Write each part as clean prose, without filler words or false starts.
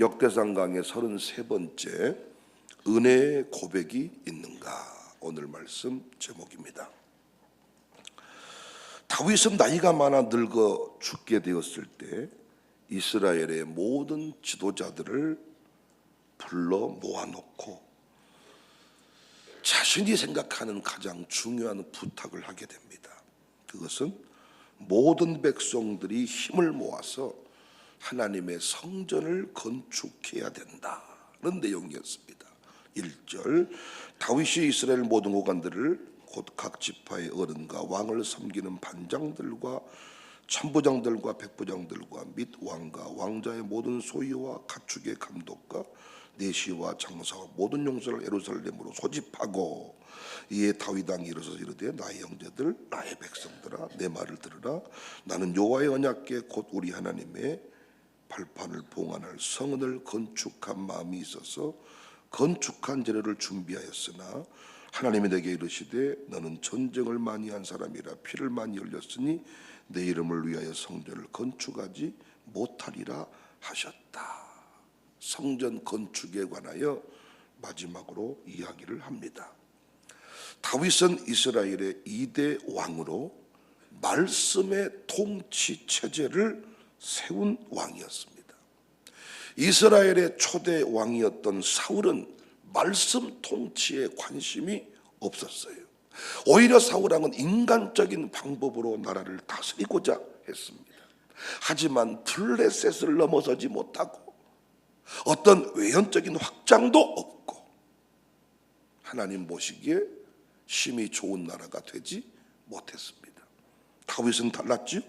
역대상 강의 33번째 은혜의 고백이 있는가, 오늘 말씀 제목입니다. 다윗은 나이가 많아 늙어 죽게 되었을 때 이스라엘의 모든 지도자들을 불러 모아놓고 자신이 생각하는 가장 중요한 부탁을 하게 됩니다. 그것은 모든 백성들이 힘을 모아서 하나님의 성전을 건축해야 된다는 내용이었습니다. 1절, 다윗이 이스라엘 모든 고관들을 곧 각 지파의 어른과 왕을 섬기는 반장들과 천부장들과 백부장들과 및 왕과 왕자의 모든 소유와 가축의 감독과 내시와 장사와 모든 용사를 예루살렘으로 소집하고, 이에 다윗 왕이 일어서서 이르되 나의 형제들 나의 백성들아 내 말을 들으라. 나는 여호와의 언약궤 곧 우리 하나님의 발판을 봉안할 성을 건축한 마음이 있어서 건축한 재료를 준비하였으나 하나님이 내게 이르시되 너는 전쟁을 많이 한 사람이라 피를 많이 흘렸으니 내 이름을 위하여 성전을 건축하지 못하리라 하셨다. 성전 건축에 관하여 마지막으로 이야기를 합니다. 다윗은 이스라엘의 2대 왕으로 말씀의 통치 체제를 세운 왕이었습니다. 이스라엘의 초대 왕이었던 사울은 말씀 통치에 관심이 없었어요. 오히려 사울 왕은 인간적인 방법으로 나라를 다스리고자 했습니다. 하지만 블레셋을 넘어서지 못하고 어떤 외연적인 확장도 없고 하나님 보시기에 심히 좋은 나라가 되지 못했습니다. 다윗은 달랐지요.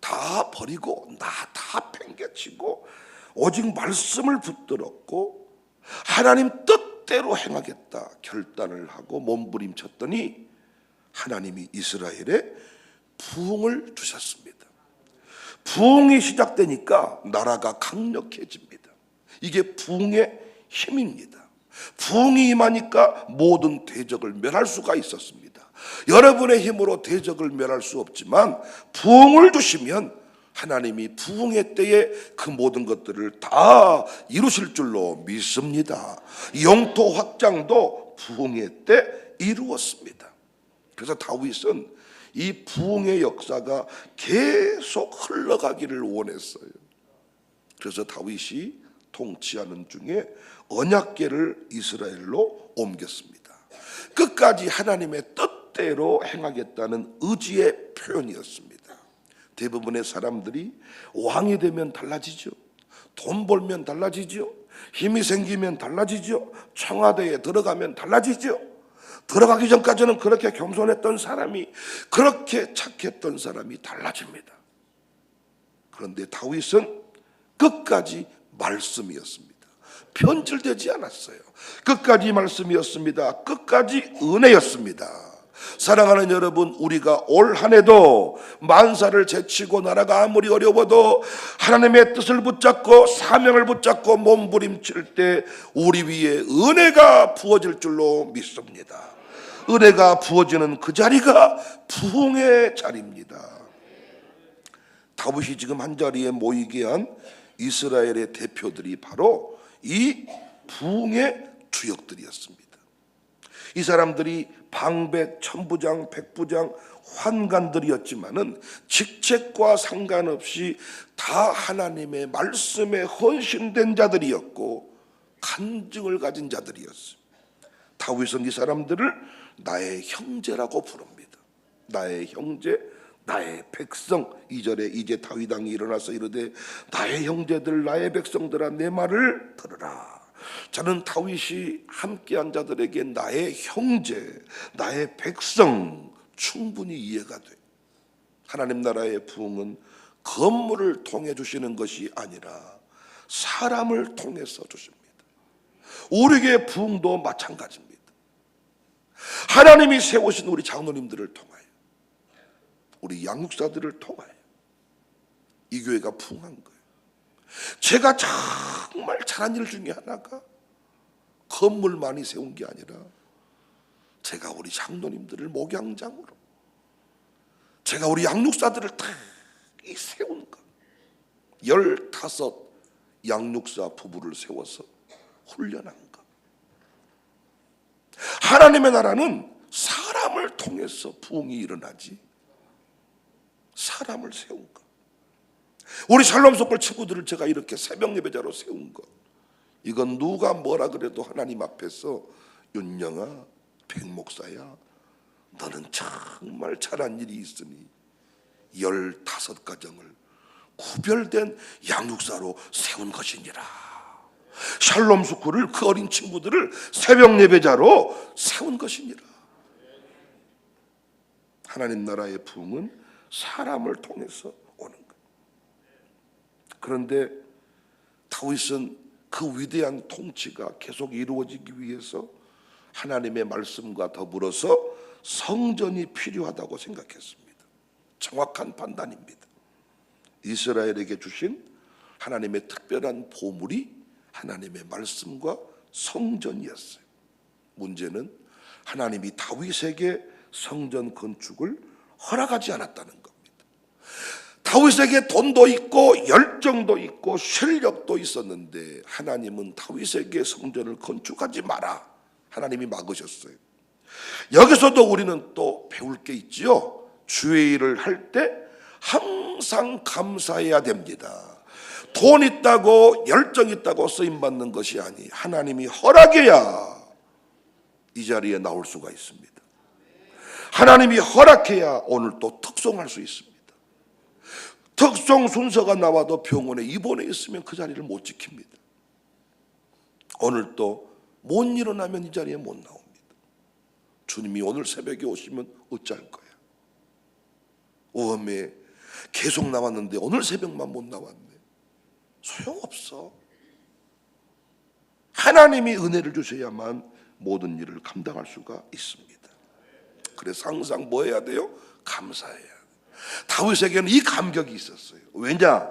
다 버리고 나 다 팽개치고 오직 말씀을 붙들었고 하나님 뜻대로 행하겠다 결단을 하고 몸부림쳤더니 하나님이 이스라엘에 부흥을 주셨습니다. 부흥이 시작되니까 나라가 강력해집니다. 이게 부흥의 힘입니다. 부흥이 임하니까 모든 대적을 멸할 수가 있었습니다. 여러분의 힘으로 대적을 멸할 수 없지만 부흥을 주시면 하나님이 부흥의 때에 그 모든 것들을 다 이루실 줄로 믿습니다. 영토 확장도 부흥의 때 이루었습니다. 그래서 다윗은 이 부흥의 역사가 계속 흘러가기를 원했어요. 그래서 다윗이 통치하는 중에 언약궤를 이스라엘로 옮겼습니다. 끝까지 하나님의 뜻대로 행하겠다는 의지의 표현이었습니다. 대부분의 사람들이 왕이 되면 달라지죠. 돈 벌면 달라지죠. 힘이 생기면 달라지죠. 청와대에 들어가면 달라지죠. 들어가기 전까지는 그렇게 겸손했던 사람이, 그렇게 착했던 사람이 달라집니다. 그런데 다윗은 끝까지 말씀이었습니다. 편질되지 않았어요. 끝까지 말씀이었습니다. 끝까지 은혜였습니다. 사랑하는 여러분, 우리가 올 한 해도 만사를 제치고 나라가 아무리 어려워도 하나님의 뜻을 붙잡고 사명을 붙잡고 몸부림칠 때 우리 위에 은혜가 부어질 줄로 믿습니다. 은혜가 부어지는 그 자리가 부흥의 자리입니다. 다윗이 지금 한자리에 모이게 한 이스라엘의 대표들이 바로 이 부흥의 주역들이었습니다. 이 사람들이 방백, 천부장, 백부장, 환관들이었지만은 직책과 상관없이 다 하나님의 말씀에 헌신된 자들이었고 간증을 가진 자들이었어요. 다윗은 이 사람들을 나의 형제라고 부릅니다. 나의 형제, 나의 백성. 2절에 이제 다윗 왕이 일어나서 이르되 나의 형제들 나의 백성들아 내 말을 들으라. 저는 다윗이 함께한 자들에게 나의 형제, 나의 백성 충분히 이해가 돼요. 하나님 나라의 부흥은 건물을 통해 주시는 것이 아니라 사람을 통해서 주십니다. 우리의 부흥도 마찬가지입니다. 하나님이 세우신 우리 장로님들을 통하여, 우리 양육사들을 통하여 이 교회가 부흥한 거예요. 제가 정말 잘한 일 중에 하나가 건물 많이 세운 게 아니라 제가 우리 장로님들을 목양장으로, 제가 우리 양육사들을 다 세운 것. 15 양육사 부부를 세워서 훈련한 것. 하나님의 나라는 사람을 통해서 부흥이 일어나지, 사람을 세운 것. 우리 샬롬 속골 친구들을 제가 이렇게 새벽 예배자로 세운 것, 이건 누가 뭐라 그래도 하나님 앞에서 윤영아, 백목사야, 너는 정말 잘한 일이 있으니 15가정을 구별된 양육사로 세운 것이니라. 샬롬 스쿨을, 그 어린 친구들을 새벽 예배자로 세운 것이니라. 하나님 나라의 부흥은 사람을 통해서 오는 것. 그런데 다윗은 그 위대한 통치가 계속 이루어지기 위해서 하나님의 말씀과 더불어서 성전이 필요하다고 생각했습니다. 정확한 판단입니다. 이스라엘에게 주신 하나님의 특별한 보물이 하나님의 말씀과 성전이었어요. 문제는 하나님이 다윗에게 성전 건축을 허락하지 않았다는 겁니다. 다윗에게 돈도 있고 열정도 있고 실력도 있었는데 하나님은 다윗에게 성전을 건축하지 마라, 하나님이 막으셨어요. 여기서도 우리는 또 배울 게 있지요. 주의 일을 할 때 항상 감사해야 됩니다. 돈 있다고 열정 있다고 쓰임받는 것이 아니, 하나님이 허락해야 이 자리에 나올 수가 있습니다. 하나님이 허락해야 오늘 또 특송할 수 있습니다. 특송 순서가 나와도 병원에 입원해 있으면 그 자리를 못 지킵니다. 오늘 또 못 일어나면 이 자리에 못 나옵니다. 주님이 오늘 새벽에 오시면 어찌할 거야? 오험에 계속 나왔는데 오늘 새벽만 못 나왔네. 소용없어. 하나님이 은혜를 주셔야만 모든 일을 감당할 수가 있습니다. 그래서 항상 뭐 해야 돼요? 감사해야 돼요. 다윗에게는 이 감격이 있었어요. 왜냐?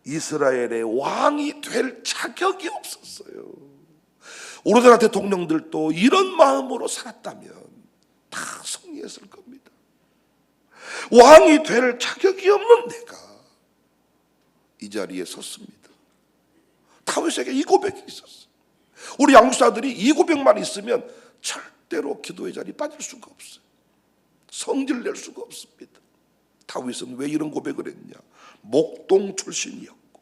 이스라엘의 왕이 될 자격이 없었어요. 오르드라 대통령들도 이런 마음으로 살았다면 다 승리했을 겁니다. 왕이 될 자격이 없는 내가 이 자리에 섰습니다. 다윗에게 이 고백이 있었어요. 우리 양육사들이 이 고백만 있으면 절대로 기도의 자리에 빠질 수가 없어요. 성질 낼 수가 없습니다. 다윗은 왜 이런 고백을 했냐? 목동 출신이었고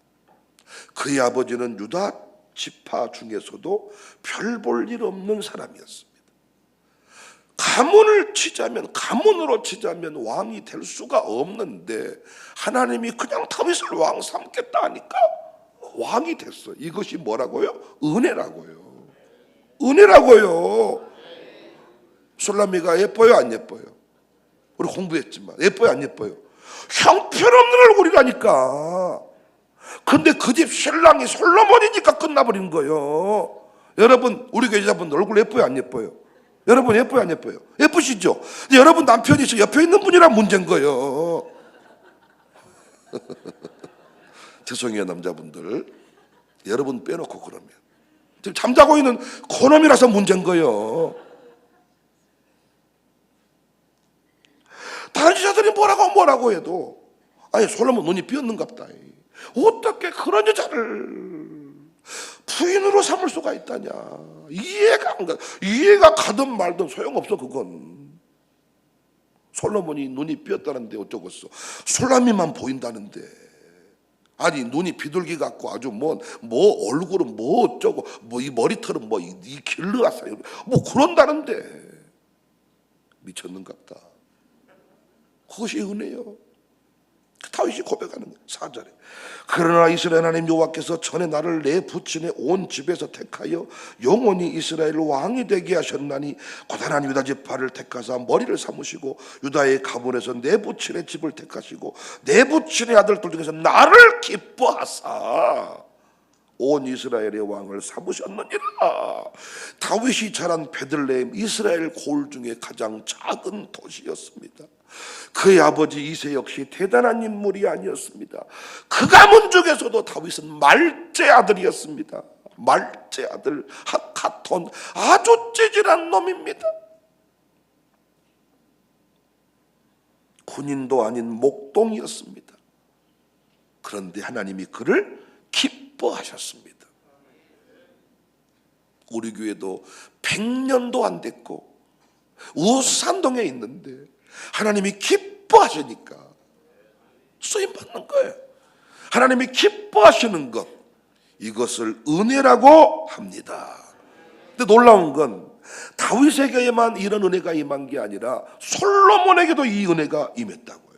그의 아버지는 유다 지파 중에서도 별 볼 일 없는 사람이었습니다. 가문으로 치자면 왕이 될 수가 없는데 하나님이 그냥 다윗을 왕 삼겠다 하니까 왕이 됐어. 이것이 뭐라고요? 은혜라고요. 은혜라고요. 술라미가 예뻐요, 안 예뻐요? 우리 공부했지만 예뻐요, 안 예뻐요? 형편없는 얼굴이라니까. 근데 그 집 신랑이 솔로몬이니까 끝나버린 거예요. 여러분, 우리 교제자분들 얼굴 예뻐요, 안 예뻐요? 여러분 예뻐요, 안 예뻐요? 예쁘시죠? 근데 여러분 남편이 옆에 있는 분이랑 문제인 거예요. 죄송해요, 남자분들. 여러분 빼놓고 그러면 지금 잠자고 있는 그놈이라서 문제인 거예요. 다른 여자들이 뭐라고 해도 아니 솔로몬 눈이 삐었는갑다. 어떻게 그런 여자를 부인으로 삼을 수가 있다냐. 이해가 안 가. 이해가 가든 말든 소용없어. 그건 솔로몬이 눈이 삐었다는데 어쩌겠어. 술라미만 보인다는데. 아니 눈이 비둘기 같고 아주 뭐 얼굴은 뭐 어쩌고 뭐 이 머리털은 뭐 이 길르 아사요 뭐 그런다는데 미쳤는갑다. 그것이 은혜요. 다윗이 고백하는 거예요. 4절에 그러나 이스라엘 하나님 여호와께서 전에 나를 내 부친의 온 집에서 택하여 영원히 이스라엘 왕이 되게 하셨나니 고단한 유다 지파를 택하사 머리를 삼으시고 유다의 가문에서 내 부친의 집을 택하시고 내 부친의 아들들 중에서 나를 기뻐하사 온 이스라엘의 왕을 삼으셨느니라. 다윗이 자란 베들레헴 이스라엘 고을 중에 가장 작은 도시였습니다. 그의 아버지 이세 역시 대단한 인물이 아니었습니다. 그 가문 중에서도 다윗은 말제 아들이었습니다. 말제 아들 하카톤, 아주 찌질한 놈입니다. 군인도 아닌 목동이었습니다. 그런데 하나님이 그를 기뻐하셨습니다. 기뻐하셨습니다. 우리 교회도 100년도 안 됐고 우산동에 있는데 하나님이 기뻐하시니까 쓰임 받는 거예요. 하나님이 기뻐하시는 것, 이것을 은혜라고 합니다. 근데 놀라운 건 다윗에게만 이런 은혜가 임한 게 아니라 솔로몬에게도 이 은혜가 임했다고요.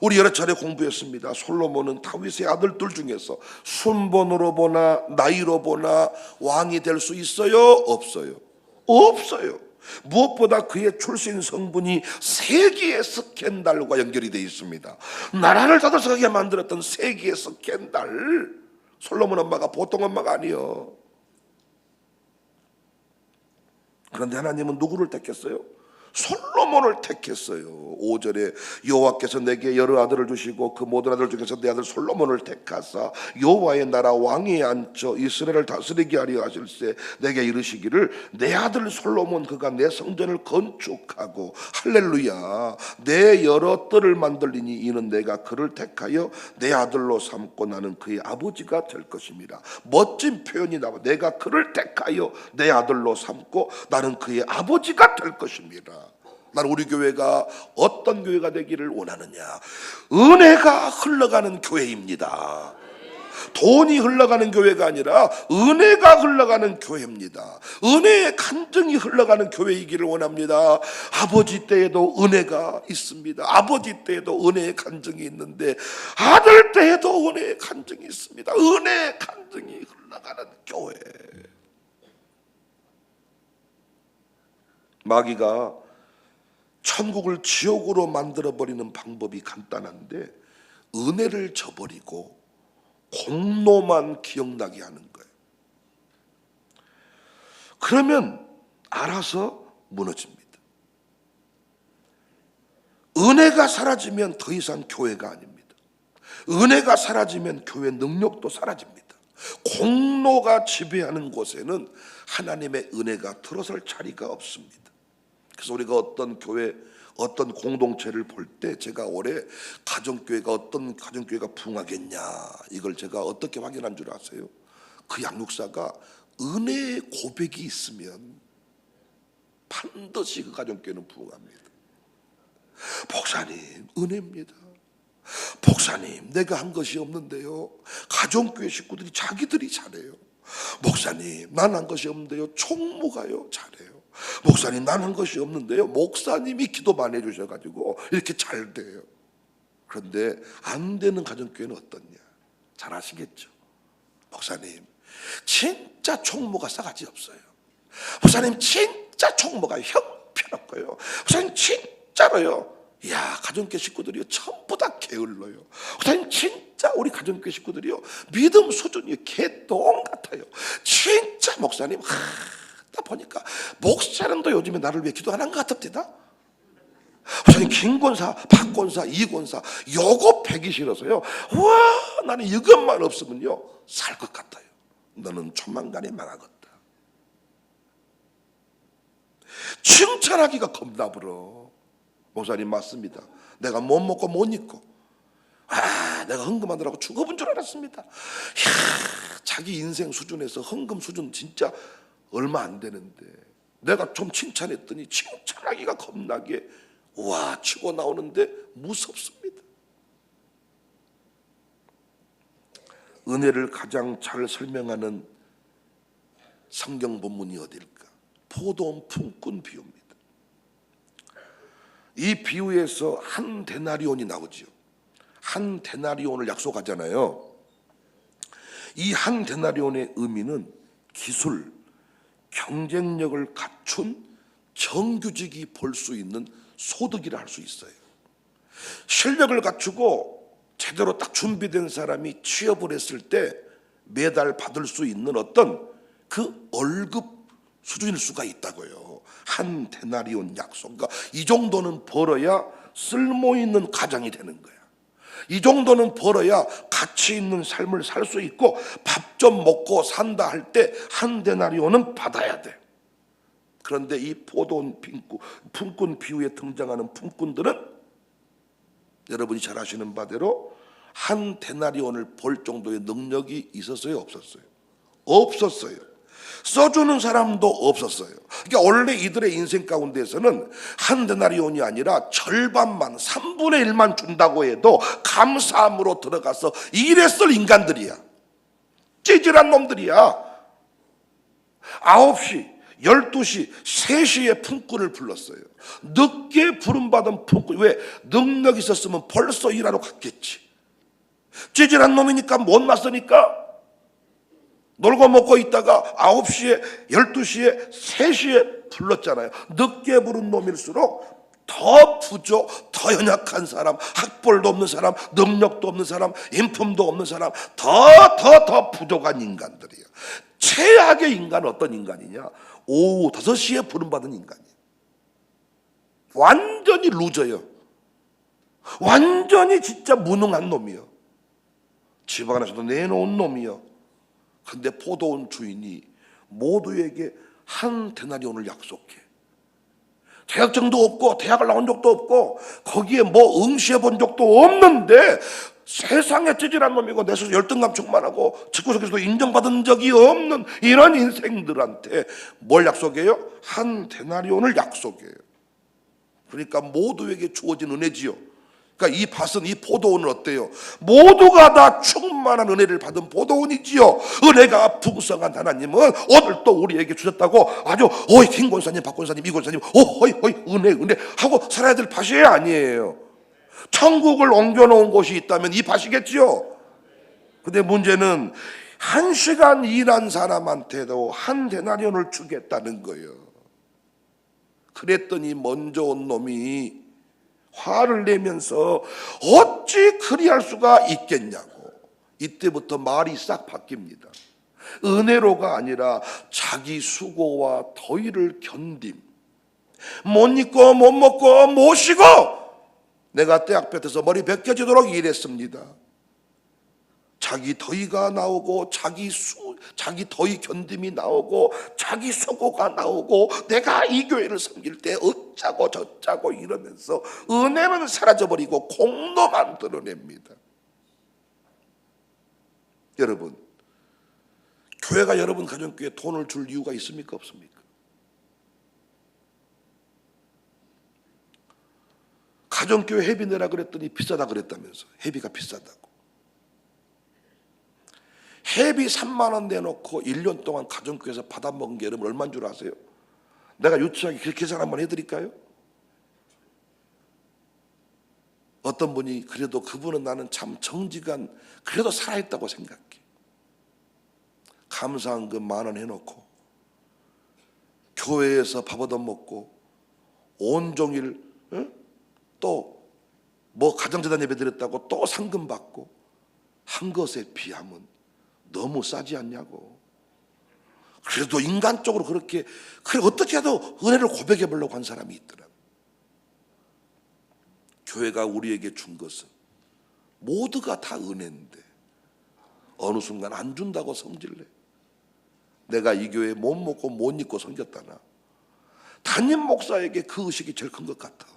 우리 여러 차례 공부했습니다. 솔로몬은 다윗의 아들들 중에서 순번으로 보나 나이로 보나 왕이 될 수 있어요? 없어요? 없어요. 무엇보다 그의 출신 성분이 세기의 스캔들과 연결이 되어 있습니다. 나라를 다독하게 만들었던 세기의 스캔들. 솔로몬 엄마가 보통 엄마가 아니요. 그런데 하나님은 누구를 택했어요? 솔로몬을 택했어요. 5절에 여호와께서 내게 여러 아들을 주시고 그 모든 아들 중에서 내 아들 솔로몬을 택하사 여호와의 나라 왕위에 앉혀 이스라엘을 다스리게 하려 하실세 내게 이르시기를 내 아들 솔로몬 그가 내 성전을 건축하고 할렐루야 내 여러 뜰을 만들리니 이는 내가 그를 택하여 내 아들로 삼고 나는 그의 아버지가 될 것입니다. 멋진 표현이 나와. 내가 그를 택하여 내 아들로 삼고 나는 그의 아버지가 될 것입니다. 나는 우리 교회가 어떤 교회가 되기를 원하느냐? 은혜가 흘러가는 교회입니다. 돈이 흘러가는 교회가 아니라 은혜가 흘러가는 교회입니다. 은혜의 간증이 흘러가는 교회이기를 원합니다. 아버지 때에도 은혜가 있습니다. 아버지 때에도 은혜의 간증이 있는데 아들 때에도 은혜의 간증이 있습니다. 은혜의 간증이 흘러가는 교회. 마귀가 천국을 지옥으로 만들어버리는 방법이 간단한데 은혜를 저버리고 공로만 기억나게 하는 거예요. 그러면 알아서 무너집니다. 은혜가 사라지면 더 이상 교회가 아닙니다. 은혜가 사라지면 교회 능력도 사라집니다. 공로가 지배하는 곳에는 하나님의 은혜가 들어설 자리가 없습니다. 그래서 우리가 어떤 교회, 어떤 공동체를 볼 때 제가 올해 가정교회가 어떤 가정교회가 부흥하겠냐 이걸 제가 어떻게 확인한 줄 아세요? 그 양육사가 은혜의 고백이 있으면 반드시 그 가정교회는 부흥합니다. 목사님 은혜입니다. 목사님 내가 한 것이 없는데요 가정교회 식구들이 자기들이 잘해요. 목사님 난 한 것이 없는데요 총무가요 잘해요. 목사님 난 한 것이 없는데요 목사님이 기도 많이 해주셔가지고 이렇게 잘 돼요. 그런데 안 되는 가정교회는 어떻냐? 잘 아시겠죠? 목사님 진짜 총무가 싸가지 없어요. 목사님 진짜 총무가 형편없고요. 목사님 진짜로요 야 가정교회 식구들이요 전부 다 게을러요. 목사님 진짜 우리 가정교회 식구들이요 믿음 수준이 개똥 같아요. 진짜 목사님 다 보니까 목사님도 요즘에 나를 위해 기도 안 한 것 같습니다. 목사님 김권사, 박권사, 이권사 요거 배기 싫어서요. 와 나는 이것만 없으면요 살 것 같아요. 너는 조만간에 망하겠다. 칭찬하기가 겁나불어. 목사님 맞습니다. 내가 못 먹고 못 입고 내가 헌금하느라고 죽어본 줄 알았습니다. 이야, 자기 인생 수준에서 헌금 수준 진짜 얼마 안 되는데 내가 좀 칭찬했더니 칭찬하기가 겁나게 와 치고 나오는데 무섭습니다. 은혜를 가장 잘 설명하는 성경 본문이 어딜까? 포도원 품꾼 비유입니다. 이 비유에서 한 데나리온이 나오죠. 한 데나리온을 약속하잖아요. 이 한 데나리온의 의미는 기술, 경쟁력을 갖춘 정규직이 벌 수 있는 소득이라 할 수 있어요. 실력을 갖추고 제대로 딱 준비된 사람이 취업을 했을 때 매달 받을 수 있는 어떤 그 월급 수준일 수가 있다고요. 한 데나리온 약속. 그러니까 이 정도는 벌어야 쓸모 있는 가장이 되는 거야. 이 정도는 벌어야 가치 있는 삶을 살 수 있고 밥 좀 먹고 산다 할 때 한 데나리온은 받아야 돼. 그런데 이 포도원 품꾼 비유에 등장하는 품꾼들은 여러분이 잘 아시는 바대로 한 데나리온을 벌 정도의 능력이 있었어요, 없었어요? 없었어요. 써주는 사람도 없었어요. 그러니까 원래 이들의 인생 가운데서는 한 데나리온이 아니라 절반만, 3분의 1만 준다고 해도 감사함으로 들어가서 일했을 인간들이야. 찌질한 놈들이야. 9시, 12시, 3시에 품꾼을 불렀어요. 늦게 부름받은 품꾼. 왜? 능력 있었으면 벌써 일하러 갔겠지. 찌질한 놈이니까 못 났으니까 놀고 먹고 있다가 9시에, 12시에, 3시에 불렀잖아요. 늦게 부른 놈일수록 더 부족, 더 연약한 사람, 학벌도 없는 사람, 능력도 없는 사람, 인품도 없는 사람, 더 부족한 인간들이에요. 최악의 인간은 어떤 인간이냐? 오후 5시에 부름받은 인간이에요. 완전히 루저예요. 완전히 진짜 무능한 놈이요. 지방 안에서도 내놓은 놈이요. 근데 포도원 주인이 모두에게 한 데나리온을 약속해. 자격증도 없고 대학을 나온 적도 없고 거기에 뭐 응시해 본 적도 없는데 세상에 찌질한 놈이고 내 스스로 열등감 충만하고 집구석에서도 인정받은 적이 없는 이런 인생들한테 뭘 약속해요? 한 데나리온을 약속해요. 그러니까 모두에게 주어진 은혜지요. 그러니까 이 밭은, 이 포도원은 어때요? 모두가 다 충만한 은혜를 받은 포도원이지요. 은혜가 풍성한 하나님은 오늘 또 우리에게 주셨다고 아주 어이 김 권사님, 박 권사님, 이 권사님 어이 은혜 하고 살아야 될 밭이 아니에요. 천국을 옮겨놓은 곳이 있다면 이 밭이겠지요. 근데 문제는 1시간 일한 사람한테도 한 데나리온을 주겠다는 거예요. 그랬더니 먼저 온 놈이 화를 내면서 어찌 그리할 수가 있겠냐고. 이때부터 말이 싹 바뀝니다. 은혜로가 아니라 자기 수고와 더위를 견딤. 못 입고 못 먹고 못 쉬고 내가 떼약볕에서 머리 벗겨지도록 일했습니다. 자기 더위가 나오고 자기 더위 견딤이 나오고 자기 수고가 나오고 내가 이 교회를 섬길 때 어쩌고 저쩌고 이러면서 은혜는 사라져버리고 공로만 드러냅니다. 여러분, 교회가 여러분 가정교회에 돈을 줄 이유가 있습니까, 없습니까? 가정교회 회비 내라 그랬더니 비싸다 그랬다면서. 회비가 비싸다고. 회비 3만 원 내놓고 1년 동안 가정교회에서 받아먹은 게 여러분 얼마인 줄 아세요? 내가 유치하게 계산 한번 해드릴까요? 어떤 분이 그래도 그분은 나는 참 정직한 그래도 살아있다고 생각해. 감사한 그 10,000원 해놓고 교회에서 밥 얻어먹고 온종일 또 뭐 가정재단 예배 드렸다고 또 상금 받고 한 것에 비하면 너무 싸지 않냐고. 그래도 인간적으로 그렇게 그래 어떻게 해도 은혜를 고백해 보려고 한 사람이 있더라. 교회가 우리에게 준 것은 모두가 다 은혜인데 어느 순간 안 준다고 성질내. 내가 이 교회에 못 먹고 못 입고 섬겼다나. 담임 목사에게 그 의식이 제일 큰 것 같아.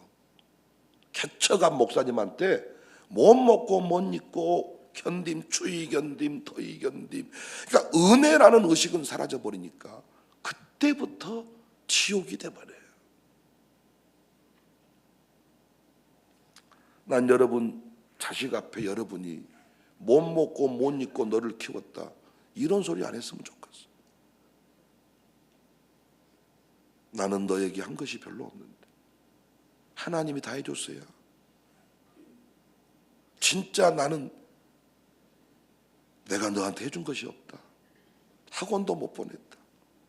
개척한 목사님한테 못 먹고 못 입고 견딤, 추위 견딤, 더위 견딤. 그러니까 은혜라는 의식은 사라져 버리니까 그때부터 지옥이 돼 버려요. 난 여러분 자식 앞에 여러분이 못 먹고 못 입고 너를 키웠다 이런 소리 안 했으면 좋겠어. 나는 너에게 한 것이 별로 없는데 하나님이 다 해줬어요. 진짜 나는 내가 너한테 해준 것이 없다. 학원도 못 보냈다.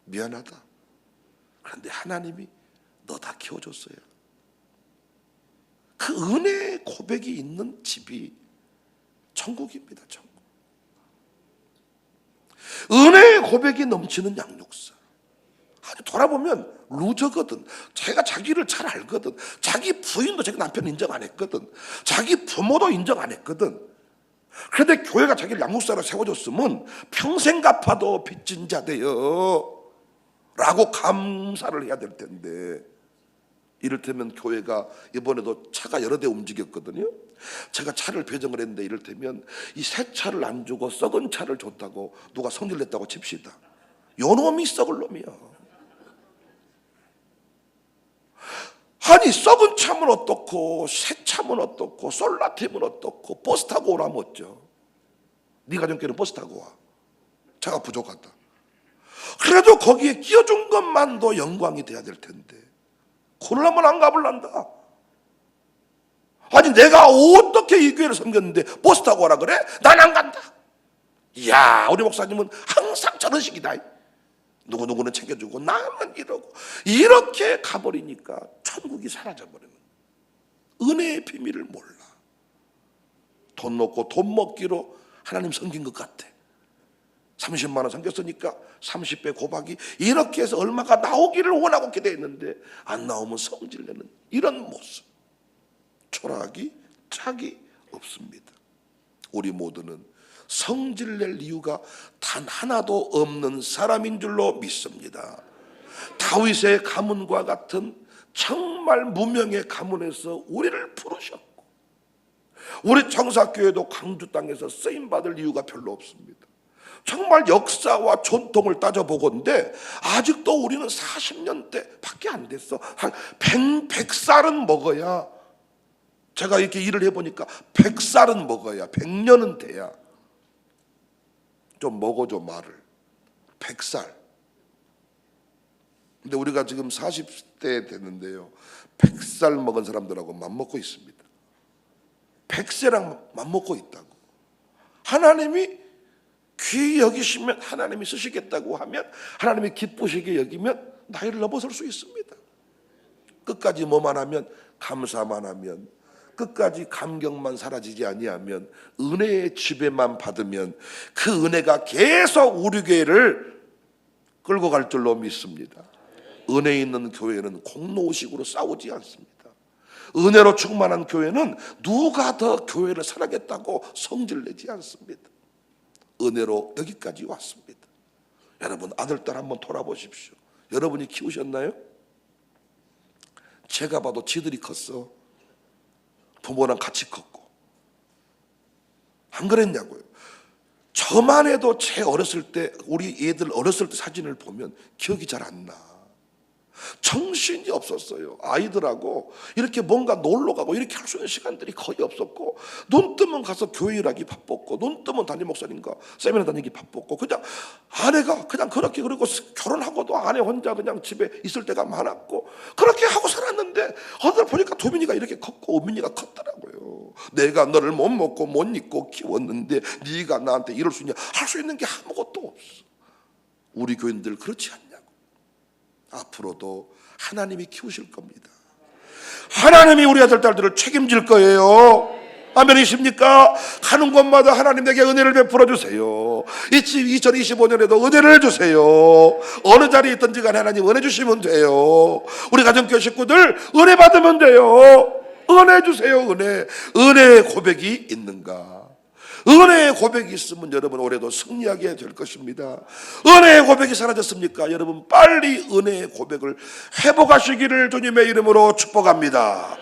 미안하다. 그런데 하나님이 너 다 키워줬어요. 그 은혜의 고백이 있는 집이 천국입니다. 천국. 은혜의 고백이 넘치는 양육사. 아니 돌아보면 루저거든. 자기가 자기를 잘 알거든. 자기 부인도 자기 남편 인정 안 했거든. 자기 부모도 인정 안 했거든. 그런데 교회가 자기를 양육사로 세워줬으면 평생 갚아도 빚진 자 되어 라고 감사를 해야 될 텐데 이를테면 교회가 이번에도 차가 여러 대 움직였거든요. 제가 차를 배정을 했는데 이를테면 이 새 차를 안 주고 썩은 차를 줬다고 누가 성질 냈다고 칩시다. 요 놈이 썩을 놈이야. 아니 썩은 차면 어떻고 새 차면 어떻고 솔라티면 어떻고 버스 타고 오라면 어쩌. 네 가정교회는 버스 타고 와. 차가 부족하다. 그래도 거기에 끼워준 것만도 영광이 돼야 될 텐데 그러려면 안 가볼란다. 아니 내가 어떻게 이 교회를 섬겼는데 버스 타고 오라 그래? 난 안 간다. 이야 우리 목사님은 항상 저런 식이다. 누구누구는 챙겨주고 나는 이러고 이렇게 가버리니까 천국이 사라져버리는 은혜의 비밀을 몰라. 돈 놓고 돈 먹기로 하나님 섬긴 것 같아. 30만 원 섬겼으니까 30배 곱하기 이렇게 해서 얼마가 나오기를 원하고 기대했는데 안 나오면 성질내는 이런 모습. 초라하기 짝이 없습니다. 우리 모두는 성질낼 이유가 단 하나도 없는 사람인 줄로 믿습니다. 다윗의 가문과 같은 정말 무명의 가문에서 우리를 부르셨고 우리 청사교회도 광주 땅에서 쓰임받을 이유가 별로 없습니다. 정말 역사와 전통을 따져보건대 아직도 우리는 40년대 밖에 안 됐어. 한 100살은 먹어야, 제가 이렇게 일을 해보니까 100살은 먹어야, 100년은 돼야. 좀 먹어줘 말을. 100살. 근데 우리가 지금 40대 됐는데요 100살 먹은 사람들하고 맘먹고 있습니다. 100세랑 맘먹고 있다고. 하나님이 귀히 여기시면, 하나님이 쓰시겠다고 하면, 하나님이 기쁘시게 여기면 나이를 넘어설 수 있습니다. 끝까지 뭐만 하면, 감사만 하면, 끝까지 감격만 사라지지 아니하면, 은혜의 지배만 받으면 그 은혜가 계속 우리 교회를 끌고 갈 줄로 믿습니다. 은혜 있는 교회는 공로의식으로 싸우지 않습니다. 은혜로 충만한 교회는 누가 더 교회를 사랑했다고 성질내지 않습니다. 은혜로 여기까지 왔습니다. 여러분 아들, 딸 한번 돌아보십시오. 여러분이 키우셨나요? 제가 봐도 지들이 컸어. 부모랑 같이 컸고. 안 그랬냐고요. 저만 해도 제 어렸을 때, 우리 애들 어렸을 때 사진을 보면 기억이 잘 안 나. 정신이 없었어요. 아이들하고 이렇게 뭔가 놀러 가고 이렇게 할 수 있는 시간들이 거의 없었고, 눈 뜨면 가서 교회 일하기 바빴고, 눈 뜨면 담임 목사님과 세미나 다니기 바빴고, 그냥 아내가 그냥 그렇게, 그리고 결혼하고도 아내 혼자 그냥 집에 있을 때가 많았고, 그렇게 하고 살았는데 어느 날 보니까 도민이가 이렇게 컸고 은민이가 컸더라고요. 내가 너를 못 먹고 못 입고 키웠는데 네가 나한테 이럴 수 있냐? 할 수 있는 게 아무것도 없어. 우리 교인들 그렇지 않냐고. 앞으로도 하나님이 키우실 겁니다. 하나님이 우리 아들, 딸들을 책임질 거예요. 아멘이십니까? 가는 곳마다 하나님 내게 은혜를 베풀어 주세요. 2025년에도 은혜를 주세요. 어느 자리에 있든지 간에 하나님 은혜 주시면 돼요. 우리 가정교회 식구들 은혜 받으면 돼요. 은혜 주세요. 은혜의 고백이 있는가? 은혜의 고백이 있으면 여러분 올해도 승리하게 될 것입니다. 은혜의 고백이 사라졌습니까? 여러분 빨리 은혜의 고백을 회복하시기를 주님의 이름으로 축복합니다.